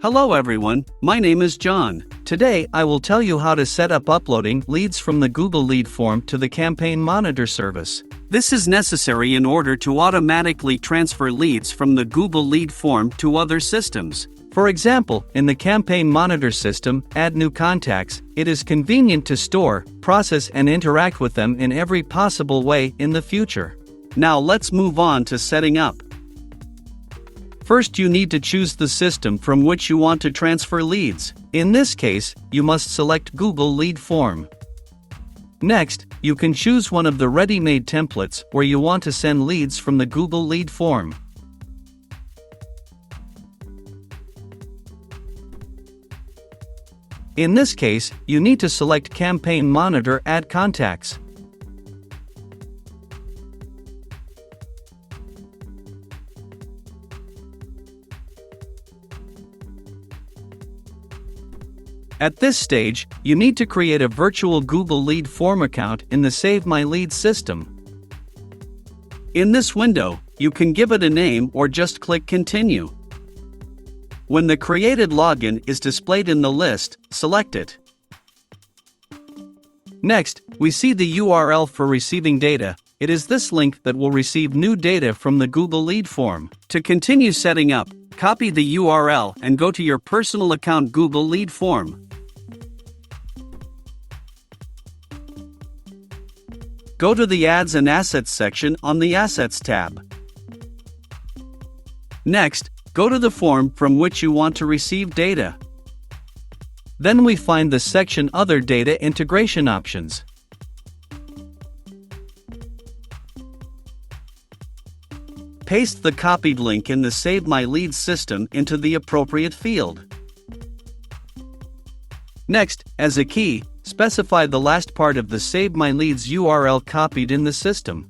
Hello everyone, my name is John. Today I will tell you how to set up uploading leads from the Google Lead form to the Campaign Monitor service. This is necessary in order to automatically transfer leads from the Google Lead form to other systems. For example, in the Campaign Monitor system, add new contacts. It is convenient to store, process and interact with them in every possible way in the future. Now let's move on to setting up. First, you need to choose the system from which you want to transfer leads. In this case, you must select Google Lead Form. Next, you can choose one of the ready-made templates where you want to send leads from the Google Lead Form. In this case, you need to select Campaign Monitor Add Contacts. At this stage, you need to create a virtual Google Lead Form account in the Save My Leads system. In this window, you can give it a name or just click Continue. When the created login is displayed in the list, select it. Next, we see the URL for receiving data. It is this link that will receive new data from the Google Lead form. To continue setting up, copy the URL and go to your personal account Google Lead form. Go to the Ads and Assets section on the Assets tab. Next, go to the form from which you want to receive data. Then we find the section Other Data Integration Options. Paste the copied link in the Save My Leads system into the appropriate field. Next, as a key, specify the last part of the Save My Leads URL copied in the system.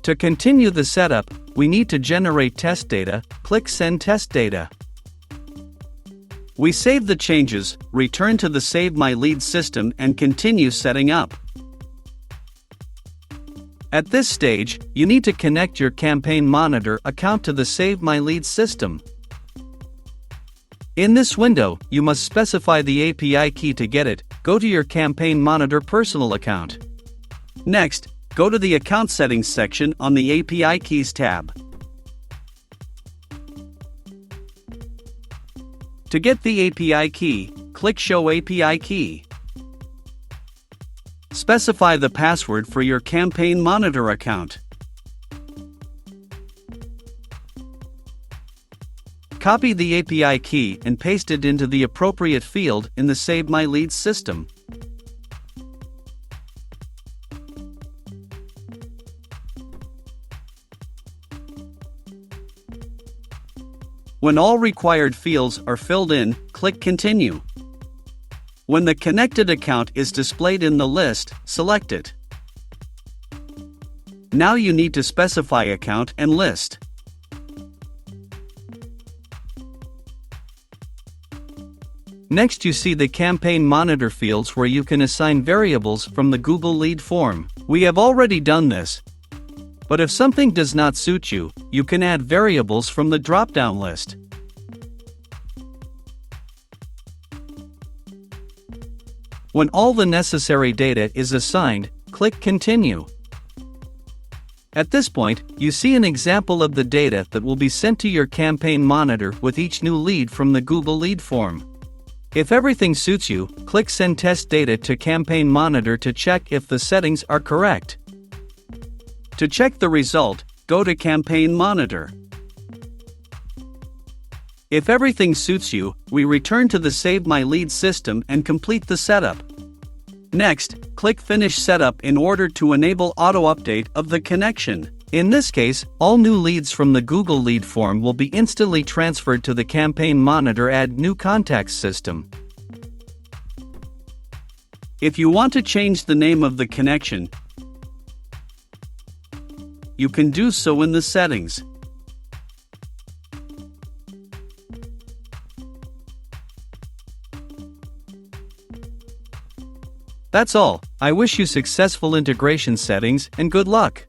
To continue the setup, we need to generate test data. Click Send Test Data. We save the changes, return to the Save My Leads system and continue setting up. At this stage, you need to connect your Campaign Monitor account to the Save My Leads system. In this window, you must specify the API key to get it. Go to your Campaign Monitor personal account. Next, go to the Account Settings section on the API Keys tab. To get the API key, click Show API Key. Specify the password for your Campaign Monitor account. Copy the API key and paste it into the appropriate field in the Save My Leads system. When all required fields are filled in, click Continue. When the connected account is displayed in the list, select it. Now you need to specify account and list. Next, you see the Campaign Monitor fields where you can assign variables from the Google Lead form. We have already done this. But if something does not suit you, you can add variables from the drop-down list. When all the necessary data is assigned, click Continue. At this point, you see an example of the data that will be sent to your Campaign Monitor with each new lead from the Google Lead form. If everything suits you, click Send Test Data to Campaign Monitor to check if the settings are correct. To check the result, go to Campaign Monitor. If everything suits you, we return to the Save My Leads system and complete the setup. Next, click Finish Setup in order to enable auto-update of the connection. In this case, all new leads from the Google Lead form will be instantly transferred to the Campaign Monitor Add New Contacts system. If you want to change the name of the connection, you can do so in the settings. That's all. I wish you successful integration settings and good luck.